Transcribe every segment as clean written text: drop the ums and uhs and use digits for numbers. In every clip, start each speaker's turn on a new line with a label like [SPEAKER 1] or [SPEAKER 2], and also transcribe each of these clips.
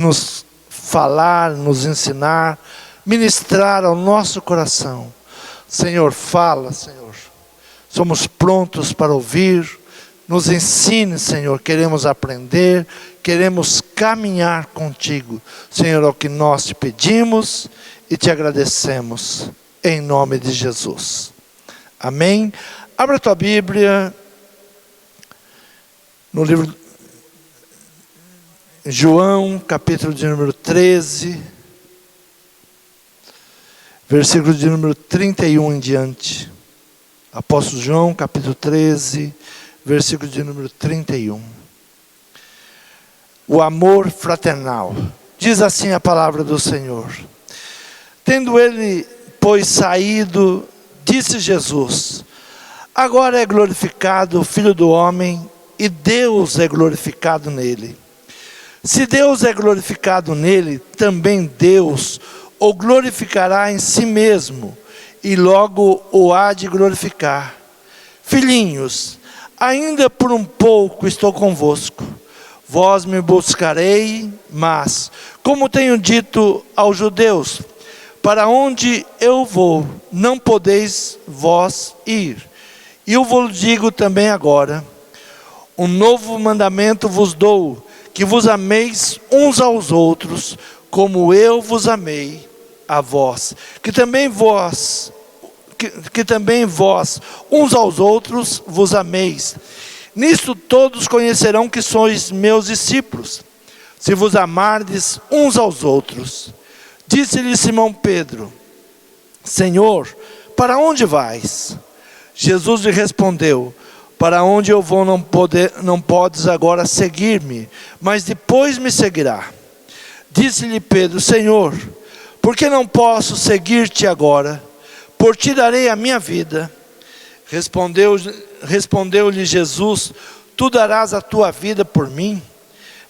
[SPEAKER 1] nos falar, nos ensinar, ministrar ao nosso coração. Senhor, fala, Senhor. Somos prontos para ouvir. Nos ensine, Senhor. Queremos aprender, queremos caminhar contigo. Senhor, é o que nós te pedimos e te agradecemos, em nome de Jesus. Amém? Abra a tua Bíblia no livro João, capítulo de número 13, versículo de número 31 em diante. Apóstolo João, capítulo 13, versículo de número 31. O amor fraternal. Diz assim a palavra do Senhor. Tendo ele, pois, saído, disse Jesus: agora é glorificado o Filho do Homem, e Deus é glorificado nele. Se Deus é glorificado nele, também Deus o glorificará em si mesmo, e logo o há de glorificar. Filhinhos, ainda por um pouco estou convosco. Vós me buscarei, mas, como tenho dito aos judeus, para onde eu vou, não podeis vós ir. E eu vos digo também agora: um novo mandamento vos dou, que vos ameis uns aos outros, como eu vos amei a vós. Que também vós, uns aos outros, vos ameis. Nisto todos conhecerão que sois meus discípulos, se vos amardes uns aos outros. Disse-lhe Simão Pedro: Senhor, para onde vais? Jesus lhe respondeu: para onde eu vou não podes agora seguir-me, mas depois me seguirá. Disse-lhe Pedro: Senhor, por que não posso seguir-te agora? Por ti darei a minha vida. Respondeu-lhe Jesus: tu darás a tua vida por mim?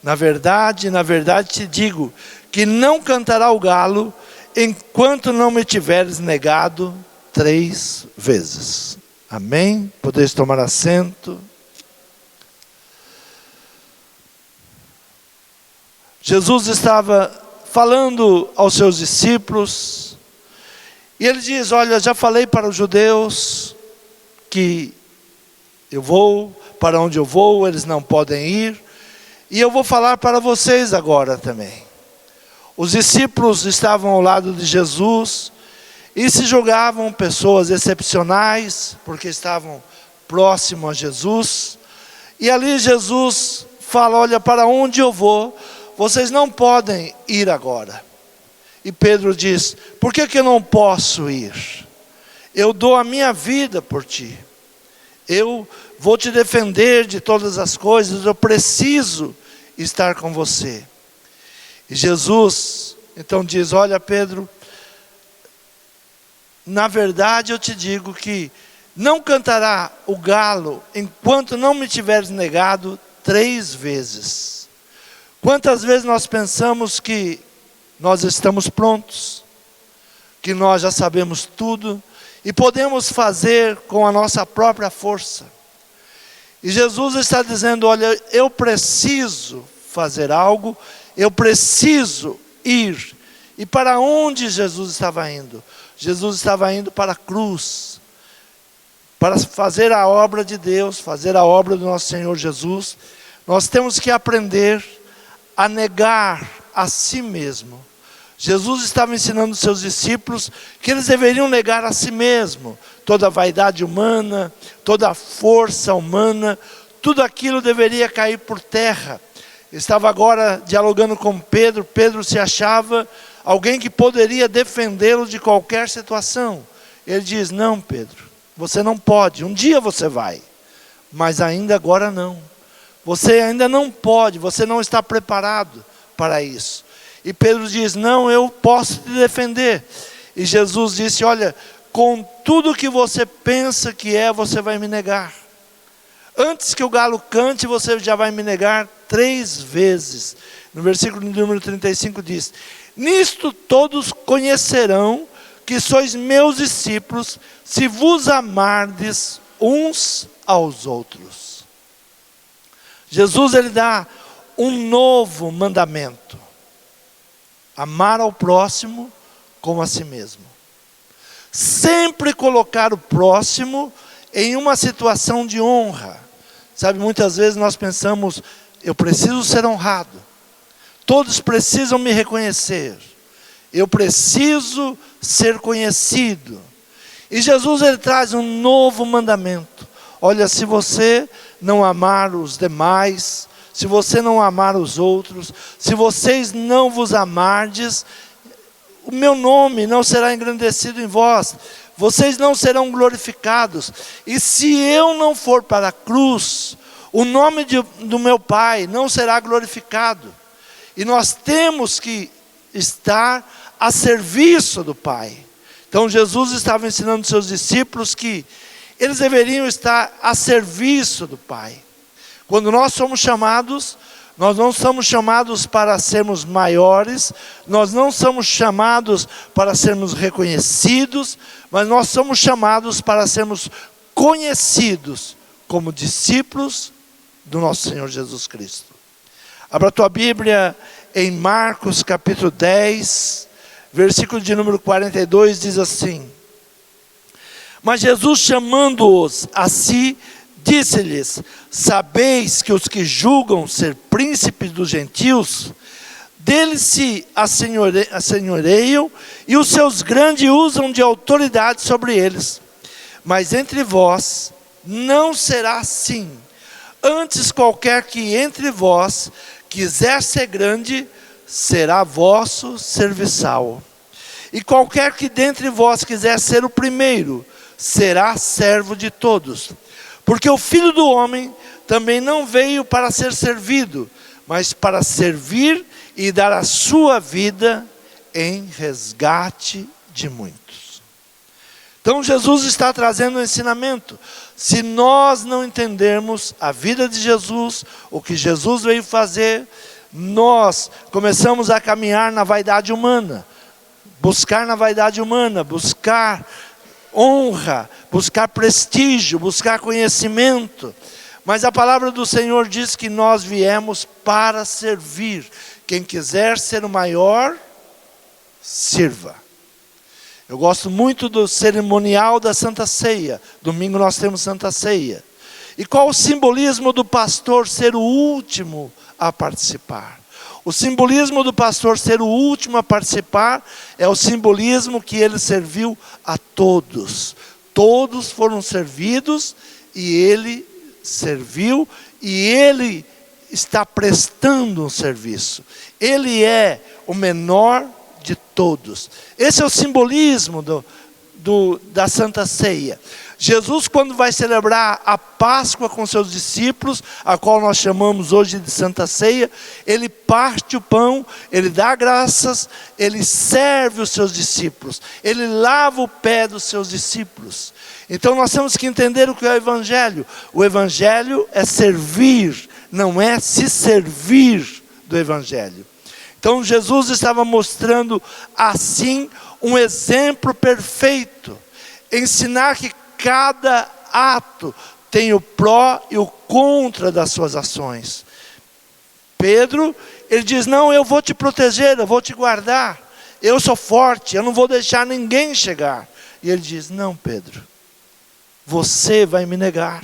[SPEAKER 1] Na verdade te digo, que não cantará o galo, enquanto não me tiveres negado 3 vezes. Amém? Podeis tomar assento. Jesus estava falando aos seus discípulos, e ele diz: olha, já falei para os judeus que eu vou, para onde eu vou, eles não podem ir, e eu vou falar para vocês agora também. Os discípulos estavam ao lado de Jesus, e se julgavam pessoas excepcionais, porque estavam próximos a Jesus. E ali Jesus fala: olha, para onde eu vou, vocês não podem ir agora. E Pedro diz: por que eu não posso ir? Eu dou a minha vida por ti. Eu vou te defender de todas as coisas, eu preciso estar com você. E Jesus então diz: olha, Pedro, na verdade eu te digo que não cantará o galo enquanto não me tiveres negado 3 vezes. Quantas vezes nós pensamos que nós estamos prontos, que nós já sabemos tudo e podemos fazer com a nossa própria força. E Jesus está dizendo: olha, eu preciso fazer algo, eu preciso ir. E para onde Jesus estava indo? Jesus estava indo para a cruz, para fazer a obra de Deus, fazer a obra do nosso Senhor Jesus. Nós temos que aprender a negar a si mesmo. Jesus estava ensinando os seus discípulos que eles deveriam negar a si mesmo toda a vaidade humana, toda a força humana, tudo aquilo deveria cair por terra. Estava agora dialogando com Pedro. Pedro se achava alguém que poderia defendê-lo de qualquer situação. Ele diz: não, Pedro, você não pode. Um dia você vai, mas ainda agora não. Você ainda não pode, você não está preparado para isso. E Pedro diz: não, eu posso te defender. E Jesus disse: olha, com tudo que você pensa que é, você vai me negar. Antes que o galo cante, você já vai me negar 3 vezes. No versículo número 35 diz: nisto todos conhecerão que sois meus discípulos, se vos amardes uns aos outros. Jesus, ele dá um novo mandamento. amar ao próximo como a si mesmo. Sempre colocar o próximo em uma situação de honra. Sabe, muitas vezes nós pensamos, eu preciso ser honrado, todos precisam me reconhecer, eu preciso ser conhecido. E Jesus, ele traz um novo mandamento. Olha, se você não amar os demais, se você não amar os outros, se vocês não vos amardes, o meu nome não será engrandecido em vós, vocês não serão glorificados. E se eu não for para a cruz, o nome do meu Pai não será glorificado. E nós temos que estar a serviço do Pai. Então Jesus estava ensinando seus discípulos que eles deveriam estar a serviço do Pai. Quando nós somos chamados, nós não somos chamados para sermos maiores, nós não somos chamados para sermos reconhecidos, mas nós somos chamados para sermos conhecidos como discípulos do nosso Senhor Jesus Cristo. Abra a tua Bíblia em Marcos capítulo 10, versículo de número 42, diz assim: Mas Jesus, chamando-os a si, disse-lhes: Sabeis que os que julgam ser príncipes dos gentios, deles se assenhoreiam, e os seus grandes usam de autoridade sobre eles. Mas entre vós não será assim. Antes, qualquer que entre vós quiser ser grande, será vosso serviçal. E qualquer que dentre vós quiser ser o primeiro, será servo de todos. Porque o Filho do Homem também não veio para ser servido, mas para servir e dar a sua vida em resgate de muitos. Então Jesus está trazendo um ensinamento. Se nós não entendermos a vida de Jesus, o que Jesus veio fazer, nós começamos a caminhar na vaidade humana, buscar na vaidade humana, buscar honra, buscar prestígio, buscar conhecimento. Mas a palavra do Senhor diz que nós viemos para servir. Quem quiser ser o maior, sirva. Eu gosto muito do cerimonial da Santa Ceia. Domingo nós temos Santa Ceia. E qual o simbolismo do pastor ser o último a participar? O simbolismo do pastor ser o último a participar é o simbolismo que ele serviu a todos. Todos foram servidos e ele serviu e ele está prestando um serviço. Ele é o menor de todos. Esse é o simbolismo da Santa Ceia. Jesus, quando vai celebrar a Páscoa com seus discípulos, a qual nós chamamos hoje de Santa Ceia, ele parte o pão, ele dá graças, ele serve os seus discípulos, ele lava o pé dos seus discípulos. Então nós temos que entender o que é o Evangelho. O Evangelho é servir, não é se servir do Evangelho. Então Jesus estava mostrando assim um exemplo perfeito, ensinar que cada ato tem o pró e o contra das suas ações. Pedro, ele diz: não, eu vou te proteger, eu vou te guardar, eu sou forte, eu não vou deixar ninguém chegar. E ele diz: não, Pedro, você vai me negar,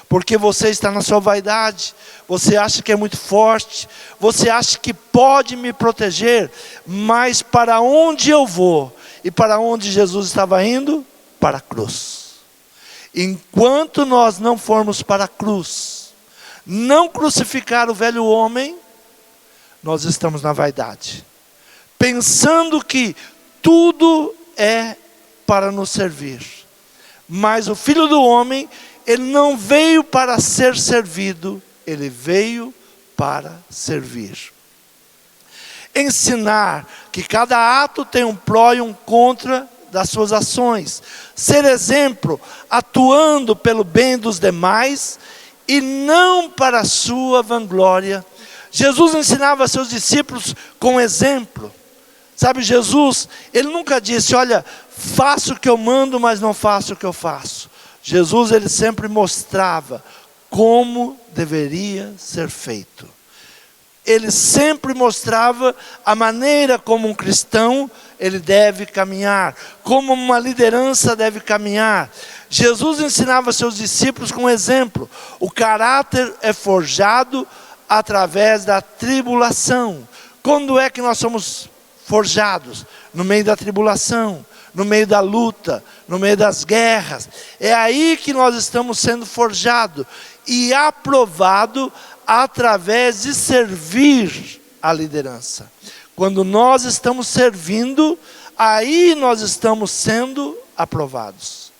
[SPEAKER 1] porque você está na sua vaidade, você acha que é muito forte, você acha que pode me proteger, mas para onde eu vou? E para onde Jesus estava indo? Para a cruz. Enquanto nós não formos para a cruz, não crucificar o velho homem, nós estamos na vaidade, pensando que tudo é para nos servir. Mas o Filho do Homem, ele não veio para ser servido, ele veio para servir. Ensinar que cada ato tem um pró e um contra das suas ações. Ser exemplo, atuando pelo bem dos demais e não para a sua vanglória. Jesus ensinava a seus discípulos com exemplo. Sabe, Jesus, ele nunca disse: olha, faço o que eu mando, mas não faço o que eu faço. Jesus, ele sempre mostrava como deveria ser feito. ele sempre mostrava a maneira como um cristão ele deve caminhar, como uma liderança deve caminhar. Jesus ensinava seus discípulos com exemplo. O caráter é forjado através da tribulação. Quando é que nós somos forjados? No meio da tribulação, no meio da luta, no meio das guerras. É aí que nós estamos sendo forjados e aprovado através de servir a liderança. Quando nós estamos servindo, aí nós estamos sendo aprovados.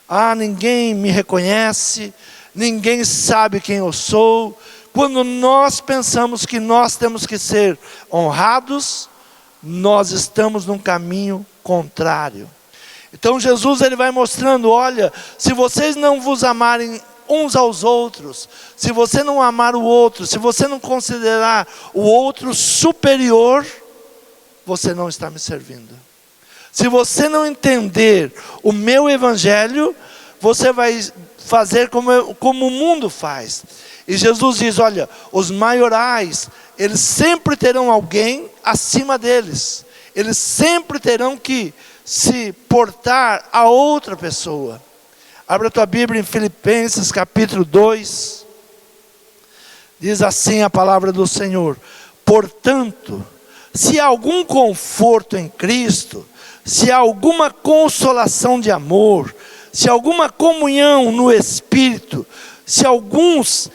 [SPEAKER 1] Ah, ninguém me reconhece, ninguém sabe quem eu sou. Quando nós pensamos que nós temos que ser honrados, nós estamos num caminho contrário. Então Jesus ele vai mostrando, olha, se vocês não vos amarem uns aos outros, se você não amar o outro, se você não considerar o outro superior, você não está me servindo. Se você não entender o meu evangelho, você vai fazer como o mundo faz. E Jesus diz, olha, os maiorais, eles sempre terão alguém acima deles. Eles sempre terão que se portar a outra pessoa. Abra a tua Bíblia em Filipenses capítulo 2. Diz assim a palavra do Senhor. Portanto, se há algum conforto em Cristo, se há alguma consolação de amor, se há alguma comunhão no Espírito, se há alguns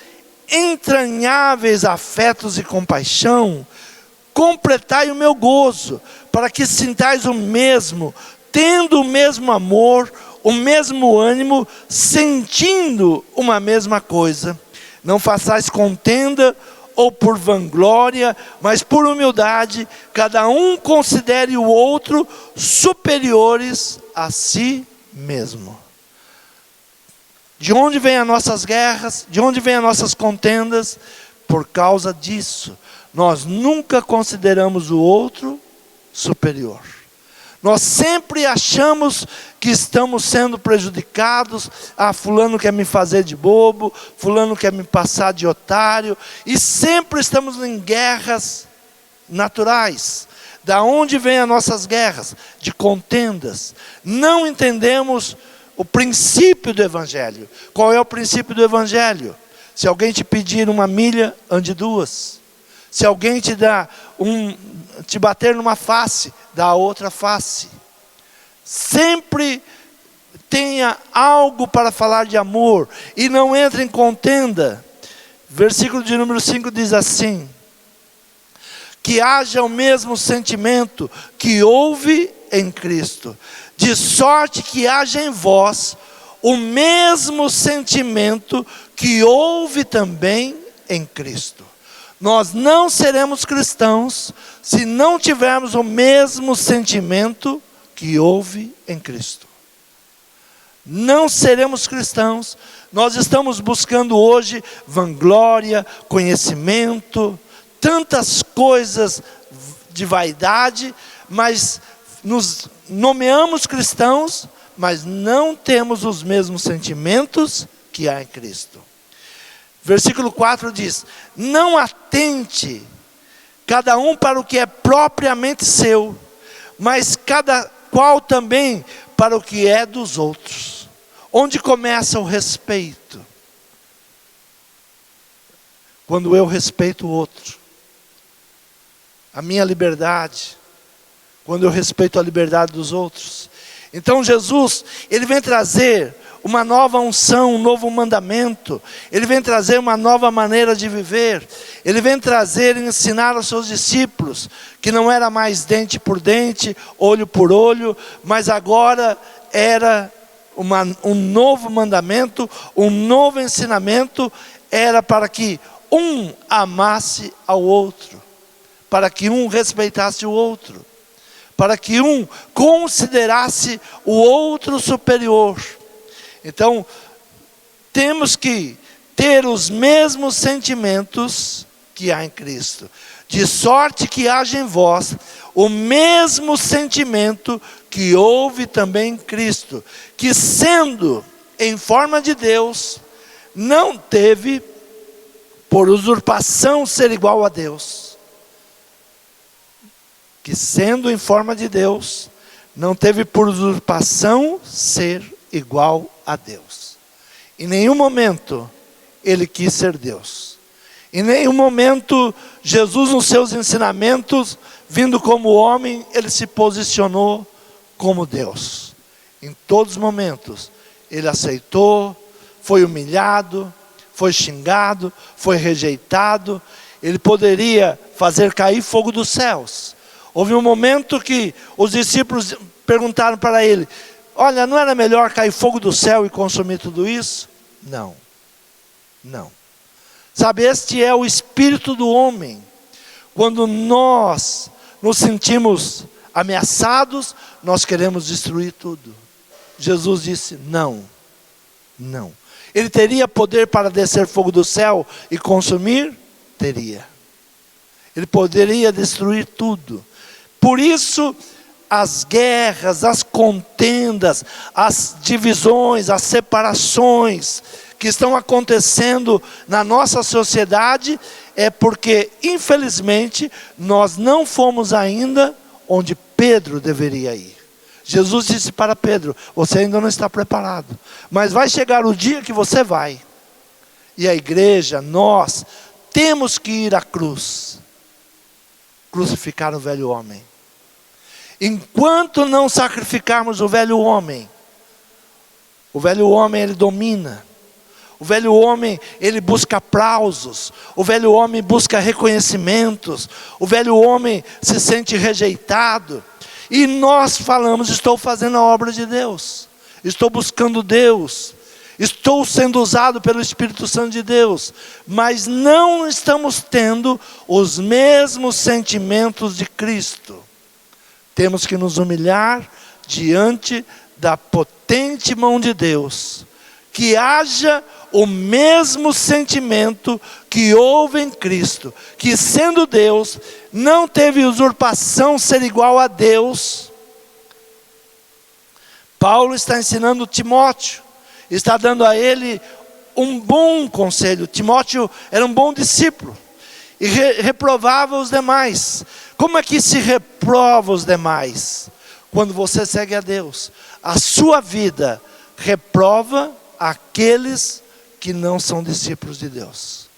[SPEAKER 1] entranháveis afetos e compaixão, completai o meu gozo, para que sintais o mesmo, tendo o mesmo amor, o mesmo ânimo, sentindo uma mesma coisa. Não façais contenda ou por vanglória, mas por humildade, cada um considere o outro superiores a si mesmo. De onde vêm as nossas guerras? De onde vêm as nossas contendas? Por causa disso. Nós nunca consideramos o outro superior. Nós sempre achamos que estamos sendo prejudicados. Ah, fulano quer me fazer de bobo, fulano quer me passar de otário. E sempre estamos em guerras naturais. Da onde vêm as nossas guerras? De contendas. Não entendemos o princípio do Evangelho. Qual é o princípio do Evangelho? Se alguém te pedir 1 milha, ande 2. Se alguém te bater numa face, dá a outra face. Sempre tenha algo para falar de amor e não entre em contenda. Versículo de número 5 diz assim: que haja o mesmo sentimento que houve em Cristo, de sorte que haja em vós o mesmo sentimento que houve também em Cristo. Nós não seremos cristãos se não tivermos o mesmo sentimento que houve em Cristo. Não seremos cristãos. Nós estamos buscando hoje vanglória, conhecimento, tantas coisas de vaidade, mas nos nomeamos cristãos, mas não temos os mesmos sentimentos que há em Cristo. Versículo 4 diz: não atente cada um para o que é propriamente seu, mas cada qual também para o que é dos outros. Onde começa o respeito? Quando eu respeito o outro, a minha liberdade, quando eu respeito a liberdade dos outros. Então Jesus, ele vem trazer uma nova unção, um novo mandamento. Ele vem trazer uma nova maneira de viver. Ele vem trazer e ensinar aos seus discípulos que não era mais dente por dente, olho por olho, mas agora era um novo mandamento, um novo ensinamento. Era para que um amasse ao outro, para que um respeitasse o outro, para que um considerasse o outro superior. Então, temos que ter os mesmos sentimentos que há em Cristo, de sorte que haja em vós o mesmo sentimento que houve também em Cristo, que sendo em forma de Deus, não teve por usurpação ser igual a Deus, que sendo em forma de Deus, não teve por usurpação ser igual a Deus. Em nenhum momento ele quis ser Deus. Em nenhum momento Jesus, nos seus ensinamentos, vindo como homem, ele se posicionou como Deus. Em todos os momentos ele aceitou, foi humilhado, foi xingado, foi rejeitado. Ele poderia fazer cair fogo dos céus. Houve um momento que os discípulos perguntaram para ele: olha, não era melhor cair fogo do céu e consumir tudo isso? Não, não. Sabe, este é o espírito do homem. Quando nós nos sentimos ameaçados, nós queremos destruir tudo. Jesus disse: não, não. Ele teria poder para descer fogo do céu e consumir? Teria. Ele poderia destruir tudo. Por isso, as guerras, as contendas, as divisões, as separações que estão acontecendo na nossa sociedade, é porque, infelizmente, nós não fomos ainda onde Pedro deveria ir. Jesus disse para Pedro: você ainda não está preparado, mas vai chegar o dia que você vai. E a igreja, nós, temos que ir à cruz, crucificar o velho homem. Enquanto não sacrificarmos o velho homem ele domina. O velho homem, ele busca aplausos. O velho homem busca reconhecimentos. O velho homem se sente rejeitado. E nós falamos: estou fazendo a obra de Deus, estou buscando Deus, estou sendo usado pelo Espírito Santo de Deus, mas não estamos tendo os mesmos sentimentos de Cristo. Temos que nos humilhar diante da potente mão de Deus, que haja o mesmo sentimento que houve em Cristo, que sendo Deus, não teve usurpação ser igual a Deus. Paulo está ensinando Timóteo, está dando a ele um bom conselho. Timóteo era um bom discípulo e reprovava os demais. Como é que se reprova os demais? Quando você segue a Deus, a sua vida reprova aqueles que não são discípulos de Deus,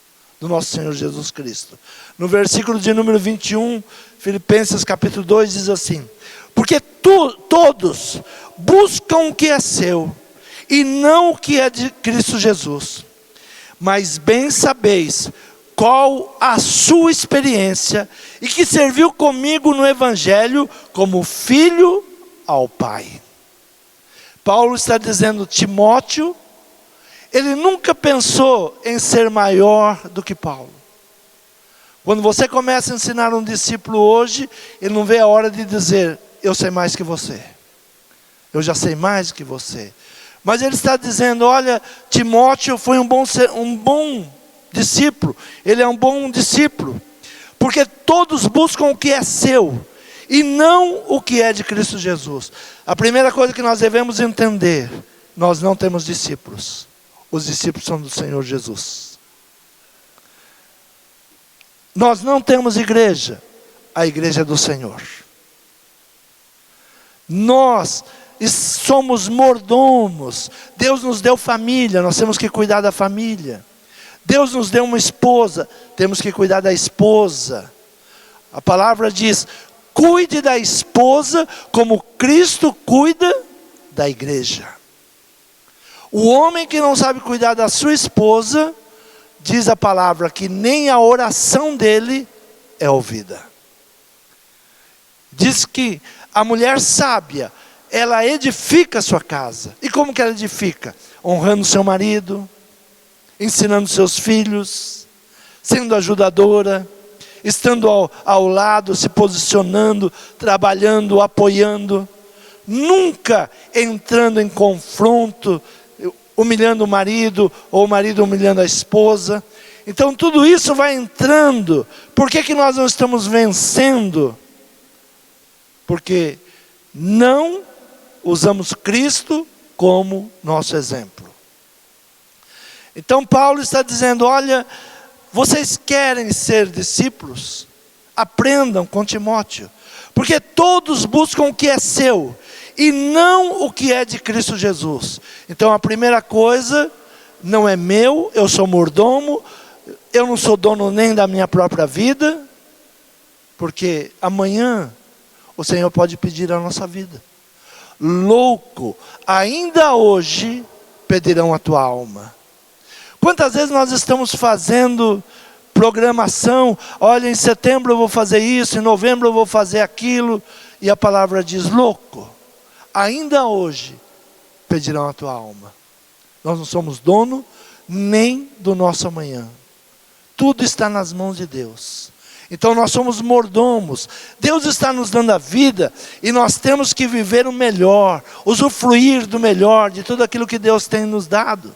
[SPEAKER 1] do nosso Senhor Jesus Cristo. No versículo de número 21, Filipenses capítulo 2 diz assim: porque todos buscam o que é seu, e não o que é de Cristo Jesus. Mas bem sabeis qual a sua experiência, e que serviu comigo no Evangelho como filho ao Pai. Paulo está dizendo: Timóteo, ele nunca pensou em ser maior do que Paulo. Quando você começa a ensinar um discípulo hoje, ele não vê a hora de dizer: eu sei mais que você, eu já sei mais que você. Mas ele está dizendo: olha, Timóteo foi um bom discípulo, ele é um bom discípulo, porque todos buscam o que é seu, e não o que é de Cristo Jesus. A primeira coisa que nós devemos entender: nós não temos discípulos, os discípulos são do Senhor Jesus. Nós não temos igreja, a igreja é do Senhor. Nós somos mordomos. Deus nos deu família, nós temos que cuidar da família. Deus nos deu uma esposa, temos que cuidar da esposa. A palavra diz: cuide da esposa como Cristo cuida da igreja. O homem que não sabe cuidar da sua esposa, diz a palavra que nem a oração dele é ouvida. Diz que a mulher sábia, ela edifica a sua casa. E como que ela edifica? Honrando seu marido, ensinando seus filhos, sendo ajudadora, estando ao lado, se posicionando, trabalhando, apoiando, nunca entrando em confronto, humilhando o marido, ou o marido humilhando a esposa. Então tudo isso vai entrando. Por que nós não estamos vencendo? Porque não usamos Cristo como nosso exemplo. Então Paulo está dizendo: olha, vocês querem ser discípulos? Aprendam com Timóteo, porque todos buscam o que é seu, e não o que é de Cristo Jesus. Então a primeira coisa, não é meu, eu sou mordomo, eu não sou dono nem da minha própria vida, porque amanhã o Senhor pode pedir a nossa vida. Louco, ainda hoje pedirão a tua alma. Quantas vezes nós estamos fazendo programação, olha, em setembro eu vou fazer isso, em novembro eu vou fazer aquilo, e a palavra diz, louco, ainda hoje pedirão a tua alma. Nós não somos dono nem do nosso amanhã. Tudo está nas mãos de Deus. Então nós somos mordomos. Deus está nos dando a vida e nós temos que viver o melhor, usufruir do melhor, de tudo aquilo que Deus tem nos dado.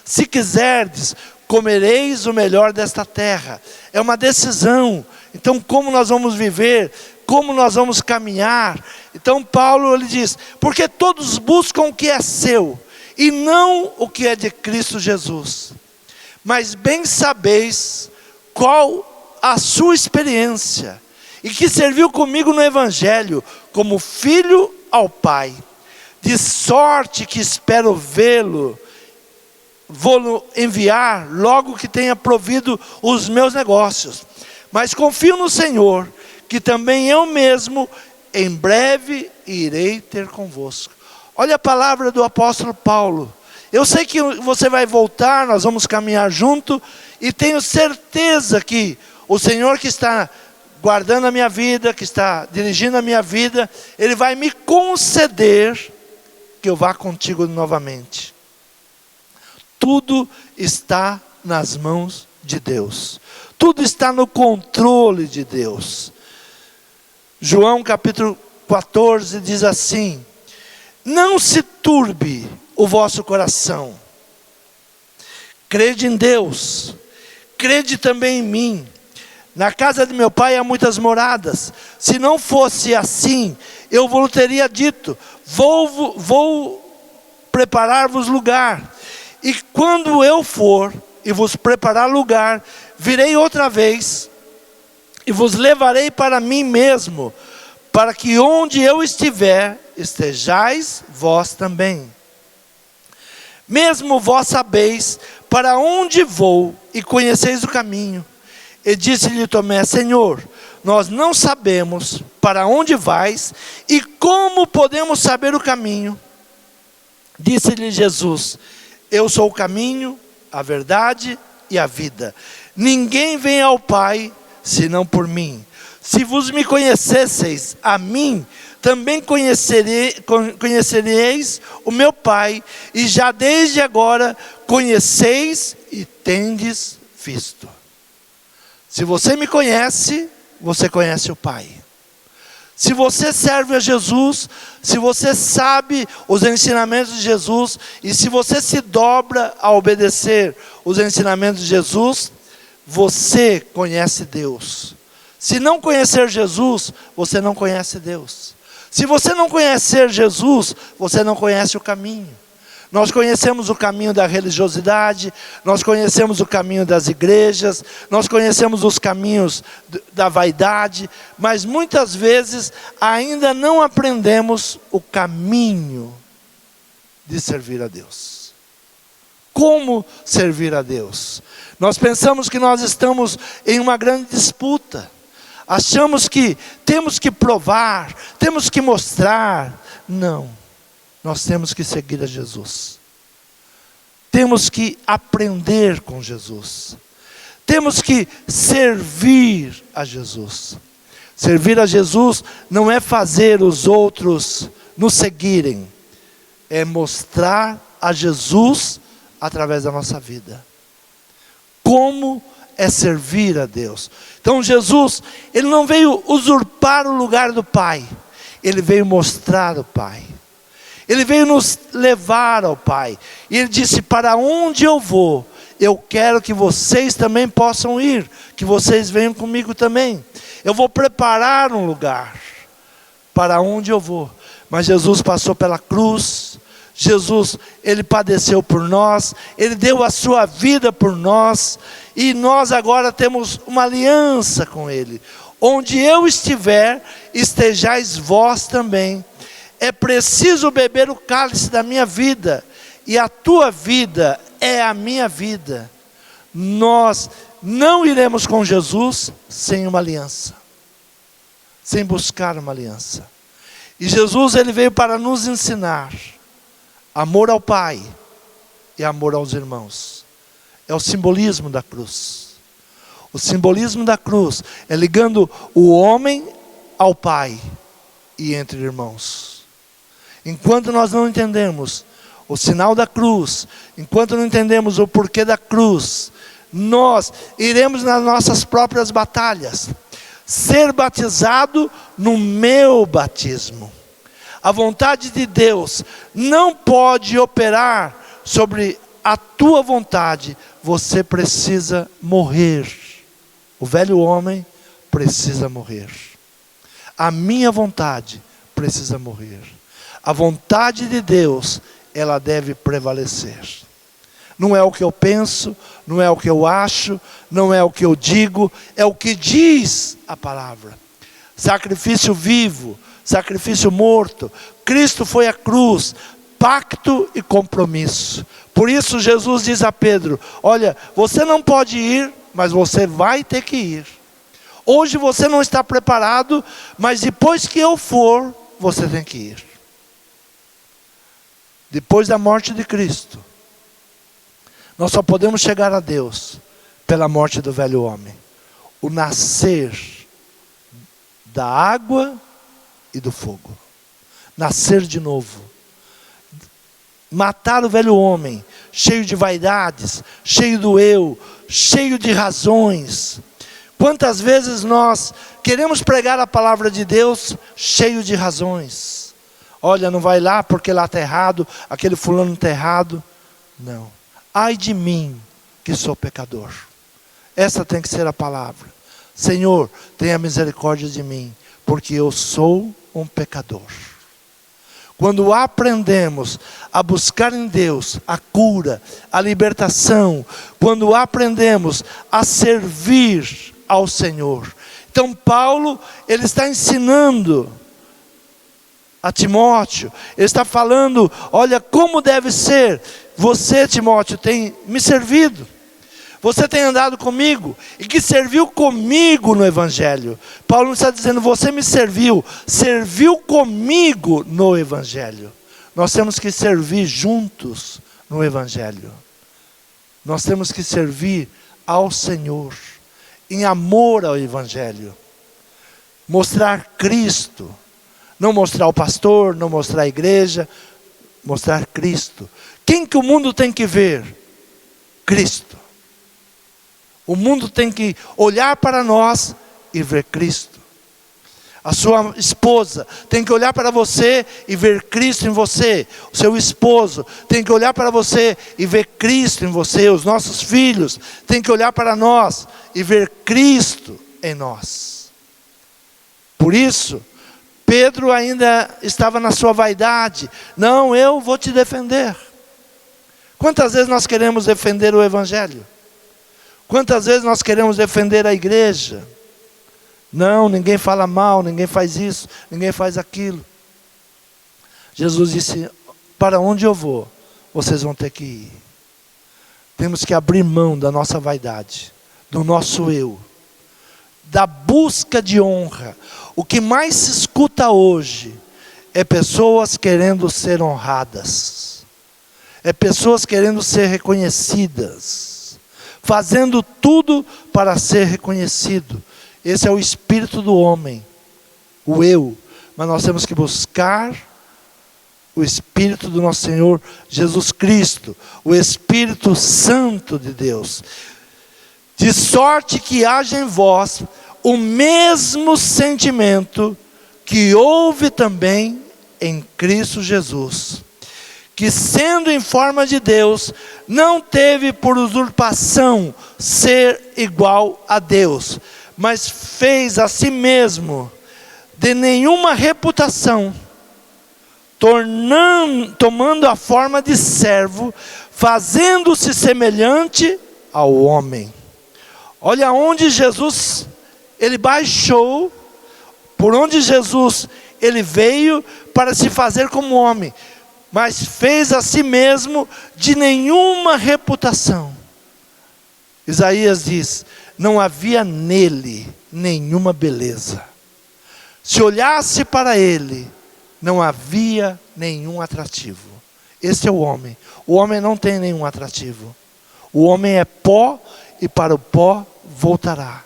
[SPEAKER 1] Se quiserdes, comereis o melhor desta terra. É uma decisão. Então como nós vamos viver? Como nós vamos caminhar? Então Paulo ele diz, porque todos buscam o que é seu, e não o que é de Cristo Jesus. Mas bem sabeis qual a sua experiência, e que serviu comigo no Evangelho, como filho ao Pai. De sorte que espero vê-lo, vou-lo enviar logo que tenha provido os meus negócios. Mas confio no Senhor, que também eu mesmo, em breve, irei ter convosco. Olha a palavra do apóstolo Paulo. Eu sei que você vai voltar, nós vamos caminhar junto, e tenho certeza que o Senhor que está guardando a minha vida, que está dirigindo a minha vida, Ele vai me conceder que eu vá contigo novamente. Tudo está nas mãos de Deus. Tudo está no controle de Deus. João capítulo 14 diz assim, não se turbe o vosso coração. Crede em Deus, crede também em mim. Na casa de meu pai há muitas moradas. Se não fosse assim, eu vos teria dito, vou preparar-vos lugar. E quando eu for e vos preparar lugar, virei outra vez e vos levarei para mim mesmo, para que onde eu estiver, estejais vós também. Mesmo vós sabeis para onde vou e conheceis o caminho. E disse-lhe Tomé, Senhor, nós não sabemos para onde vais e como podemos saber o caminho. Disse-lhe Jesus, eu sou o caminho, a verdade e a vida. Ninguém vem ao Pai senão por mim. Se vos me conhecesseis a mim, também conhecereis o meu Pai, e já desde agora conheceis e tendes visto. Se você me conhece, você conhece o Pai. Se você serve a Jesus, se você sabe os ensinamentos de Jesus, e se você se dobra a obedecer os ensinamentos de Jesus, você conhece Deus. Se não conhecer Jesus, você não conhece Deus. Se você não conhecer Jesus, você não conhece o caminho. Nós conhecemos o caminho da religiosidade, nós conhecemos o caminho das igrejas, nós conhecemos os caminhos da vaidade, mas muitas vezes ainda não aprendemos o caminho de servir a Deus. Como servir a Deus? Nós pensamos que nós estamos em uma grande disputa. Achamos que temos que provar, temos que mostrar. Não, nós temos que seguir a Jesus. Temos que aprender com Jesus. Temos que servir a Jesus. Servir a Jesus não é fazer os outros nos seguirem. É mostrar a Jesus através da nossa vida. Como é servir a Deus. Então Jesus, Ele não veio usurpar o lugar do Pai. Ele veio mostrar o Pai. Ele veio nos levar ao Pai. E Ele disse, para onde eu vou, eu quero que vocês também possam ir. Que vocês venham comigo também. Eu vou preparar um lugar para onde eu vou. Mas Jesus passou pela cruz. Jesus, Ele padeceu por nós, Ele deu a sua vida por nós, e nós agora temos uma aliança com Ele. Onde eu estiver, estejais vós também. É preciso beber o cálice da minha vida, e a tua vida é a minha vida. Nós não iremos com Jesus sem uma aliança, sem buscar uma aliança. E Jesus, Ele veio para nos ensinar amor ao Pai e amor aos irmãos. É o simbolismo da cruz. O simbolismo da cruz é ligando o homem ao Pai e entre irmãos. Enquanto nós não entendemos o sinal da cruz, enquanto não entendemos o porquê da cruz, nós iremos nas nossas próprias batalhas. Ser batizado no meu batismo. A vontade de Deus não pode operar sobre a tua vontade. Você precisa morrer. O velho homem precisa morrer. A minha vontade precisa morrer. A vontade de Deus, ela deve prevalecer. Não é o que eu penso, não é o que eu acho, não é o que eu digo, é o que diz a palavra. Sacrifício vivo, sacrifício morto. Cristo foi à cruz, pacto e compromisso. Por isso Jesus diz a Pedro: olha, você não pode ir, mas você vai ter que ir. Hoje você não está preparado, mas depois que eu for, você tem que ir. Depois da morte de Cristo, nós só podemos chegar a Deus pela morte do velho homem. O nascer da água e do fogo. Nascer de novo. Matar o velho homem, cheio de vaidades, cheio do eu, cheio de razões. Quantas vezes nós queremos pregar a palavra de Deus cheio de razões. Olha, não vai lá porque lá está errado, aquele fulano está errado. Não. Ai de mim, que sou pecador. Essa tem que ser a palavra. Senhor, tenha misericórdia de mim, porque eu sou um pecador. Quando aprendemos a buscar em Deus a cura, a libertação, quando aprendemos a servir ao Senhor. Então Paulo, ele está ensinando a Timóteo, ele está falando, olha como deve ser. Você, Timóteo, tem me servido. Você tem andado comigo e que serviu comigo no Evangelho. Paulo não está dizendo, você me serviu, serviu comigo no Evangelho. Nós temos que servir juntos no Evangelho. Nós temos que servir ao Senhor, em amor ao Evangelho. Mostrar Cristo. Não mostrar o pastor, não mostrar a igreja, mostrar Cristo. Quem que o mundo tem que ver? Cristo. O mundo tem que olhar para nós e ver Cristo. A sua esposa tem que olhar para você e ver Cristo em você. O seu esposo tem que olhar para você e ver Cristo em você. Os nossos filhos têm que olhar para nós e ver Cristo em nós. Por isso, Pedro ainda estava na sua vaidade. Não, eu vou te defender. Quantas vezes nós queremos defender o Evangelho? Quantas vezes nós queremos defender a igreja? Não, ninguém fala mal, ninguém faz isso, ninguém faz aquilo. Jesus disse, para onde eu vou, vocês vão ter que ir. Temos que abrir mão da nossa vaidade, do nosso eu, da busca de honra. O que mais se escuta hoje é pessoas querendo ser honradas. É pessoas querendo ser reconhecidas. Fazendo tudo para ser reconhecido. Esse é o espírito do homem, o eu. Mas nós temos que buscar o Espírito do nosso Senhor Jesus Cristo, o Espírito Santo de Deus. De sorte que haja em vós o mesmo sentimento que houve também em Cristo Jesus, que sendo em forma de Deus, não teve por usurpação ser igual a Deus, mas fez a si mesmo de nenhuma reputação, tomando a forma de servo, fazendo-se semelhante ao homem. Olha onde Jesus, ele baixou, por onde Jesus, ele veio para se fazer como homem, mas fez a si mesmo de nenhuma reputação. Isaías diz, não havia nele nenhuma beleza. Se olhasse para ele, não havia nenhum atrativo. Esse é o homem. O homem não tem nenhum atrativo. O homem é pó e para o pó voltará.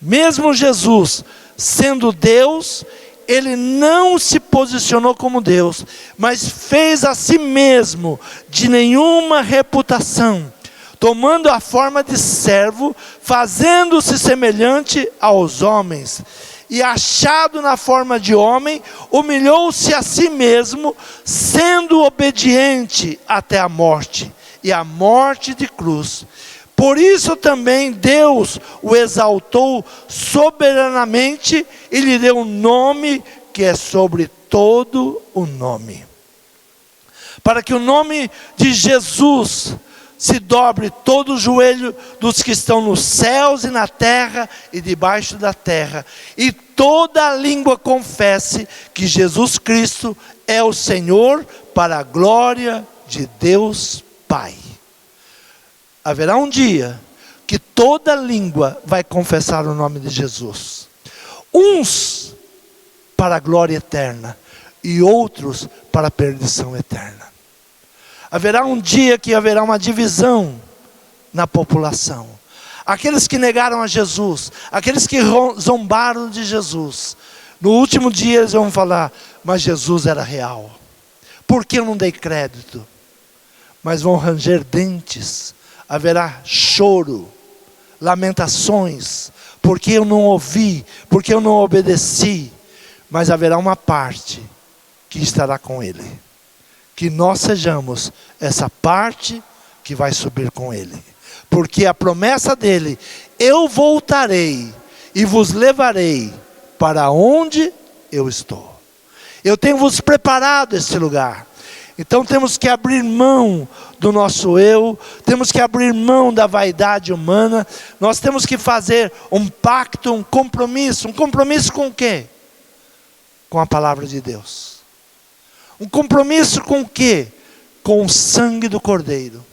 [SPEAKER 1] Mesmo Jesus sendo Deus, ele não se posicionou como Deus, mas fez a si mesmo de nenhuma reputação, tomando a forma de servo, fazendo-se semelhante aos homens. E achado na forma de homem, humilhou-se a si mesmo, sendo obediente até a morte, e a morte de cruz. Por isso também Deus o exaltou soberanamente e lhe deu um nome que é sobre todo o nome. Para que o nome de Jesus se dobre todo o joelho dos que estão nos céus e na terra e debaixo da terra, e toda a língua confesse que Jesus Cristo é o Senhor, para a glória de Deus Pai. Haverá um dia que toda língua vai confessar o nome de Jesus. Uns para a glória eterna e outros para a perdição eterna. Haverá um dia que haverá uma divisão na população. Aqueles que negaram a Jesus, aqueles que zombaram de Jesus, no último dia eles vão falar, mas Jesus era real. Por que eu não dei crédito? Mas vão ranger dentes, haverá choro, lamentações, porque eu não ouvi, porque eu não obedeci. Mas haverá uma parte que estará com Ele. Que nós sejamos essa parte que vai subir com Ele. Porque a promessa dele, eu voltarei e vos levarei para onde eu estou. Eu tenho vos preparado esse lugar. Então temos que abrir mão do nosso eu, temos que abrir mão da vaidade humana, nós temos que fazer um pacto, um compromisso com o quê? Com a palavra de Deus. Um compromisso com o quê? Com o sangue do Cordeiro.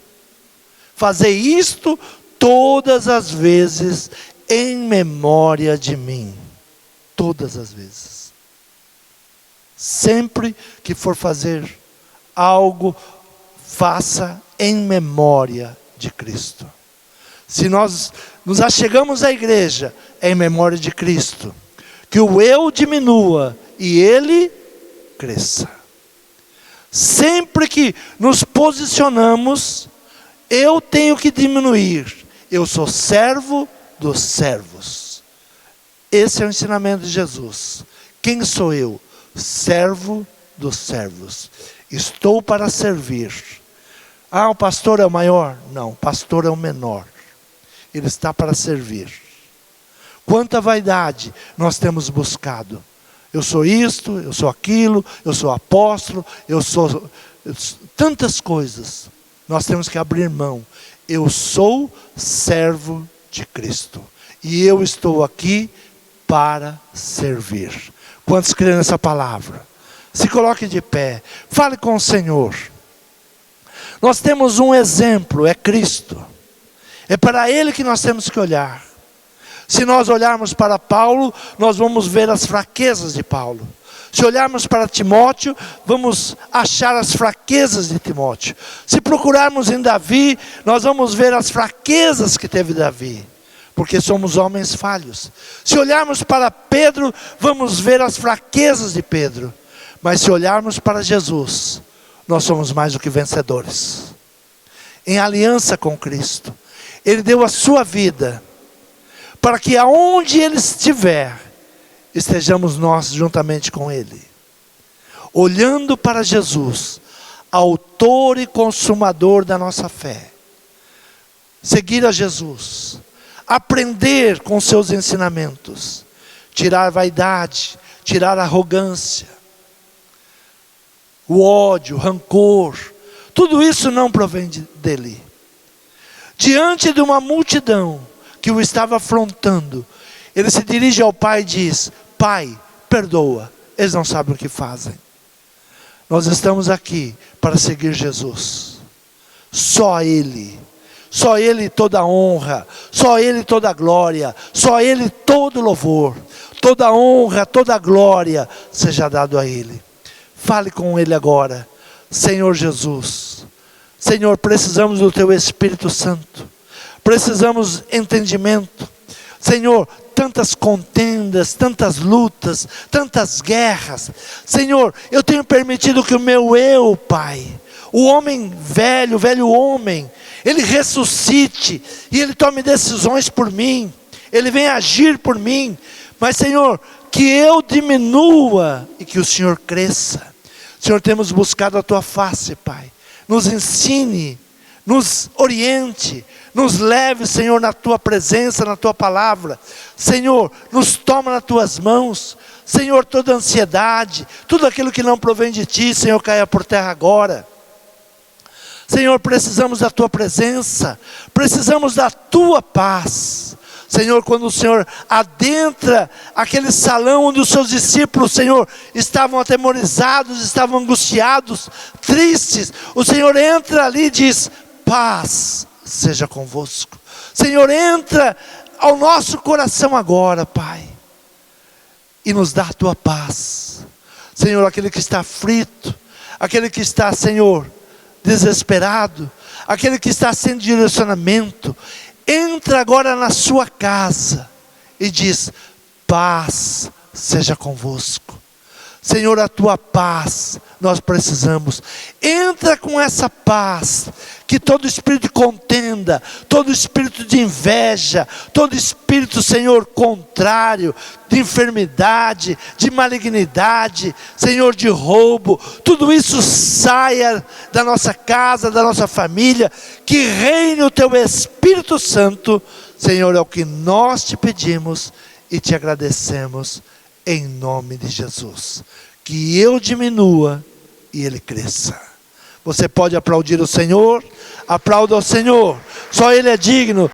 [SPEAKER 1] Fazer isto todas as vezes em memória de mim. Todas as vezes. Sempre que for fazer algo, faça em memória de Cristo. Se nós nos achegamos à igreja, é em memória de Cristo. Que o eu diminua e Ele cresça. Sempre que nos posicionamos, eu tenho que diminuir. Eu sou servo dos servos. Esse é o ensinamento de Jesus. Quem sou eu? Servo dos servos. Estou para servir. Ah, o pastor é o maior? Não, o pastor é o menor. Ele está para servir. Quanta vaidade nós temos buscado. Eu sou isto, eu sou aquilo, eu sou apóstolo, eu sou tantas coisas. Nós temos que abrir mão. Eu sou servo de Cristo. E eu estou aqui para servir. Quantos creem nessa palavra? Se coloque de pé. Fale com o Senhor. Nós temos um exemplo, é Cristo. É para Ele que nós temos que olhar. Se nós olharmos para Paulo, nós vamos ver as fraquezas de Paulo. Se olharmos para Timóteo, vamos achar as fraquezas de Timóteo. Se procurarmos em Davi, nós vamos ver as fraquezas que teve Davi. Porque somos homens falhos. Se olharmos para Pedro, vamos ver as fraquezas de Pedro. Mas se olharmos para Jesus, nós somos mais do que vencedores. Em aliança com Cristo. Ele deu a sua vida, para que aonde Ele estiver, estejamos nós juntamente com Ele. Olhando para Jesus, autor e consumador da nossa fé. Seguir a Jesus. Aprender com seus ensinamentos. Tirar vaidade, tirar arrogância. o ódio, o rancor, tudo isso não provém dele. Diante de uma multidão que o estava afrontando, ele se dirige ao Pai e diz: Pai, perdoa, eles não sabem o que fazem. Nós estamos aqui para seguir Jesus. Só Ele toda a honra, só Ele toda a glória, só Ele todo o louvor, toda a honra, toda a glória seja dado a Ele. Fale com Ele agora. Senhor Jesus, Senhor, precisamos do Teu Espírito Santo, precisamos entendimento. Senhor, tantas contendas, tantas lutas, tantas guerras. Senhor, eu tenho permitido que o meu eu, Pai, o homem velho, o velho homem, ele ressuscite e ele tome decisões por mim, ele vem agir por mim. Mas, Senhor, que eu diminua e que o Senhor cresça. Senhor, temos buscado a Tua face, Pai. Nos ensine, nos oriente, nos leve, Senhor, na Tua presença, na Tua palavra. Senhor, nos toma nas Tuas mãos. Senhor, toda ansiedade, tudo aquilo que não provém de Ti, Senhor, caia por terra agora. Senhor, precisamos da Tua presença, precisamos da Tua paz. Senhor, quando o Senhor adentra aquele salão onde os Seus discípulos, Senhor, estavam atemorizados, estavam angustiados, tristes, o Senhor entra ali e diz: paz seja convosco. Senhor, entra ao nosso coração agora, Pai, e nos dá a Tua paz. Senhor, aquele que está aflito, aquele que está, Senhor, desesperado, aquele que está sem direcionamento, entra agora na sua casa e diz: paz seja convosco. Senhor, a Tua paz nós precisamos. Entra com essa paz, que todo espírito de contenda, todo espírito de inveja, todo espírito, Senhor, contrário, de enfermidade, de malignidade, Senhor, de roubo, tudo isso saia da nossa casa, da nossa família, que reine o Teu Espírito Santo. Senhor, é o que nós Te pedimos e Te agradecemos, em nome de Jesus. Que eu diminua e Ele cresça. Você pode aplaudir o Senhor? Aplauda o Senhor, só Ele é digno.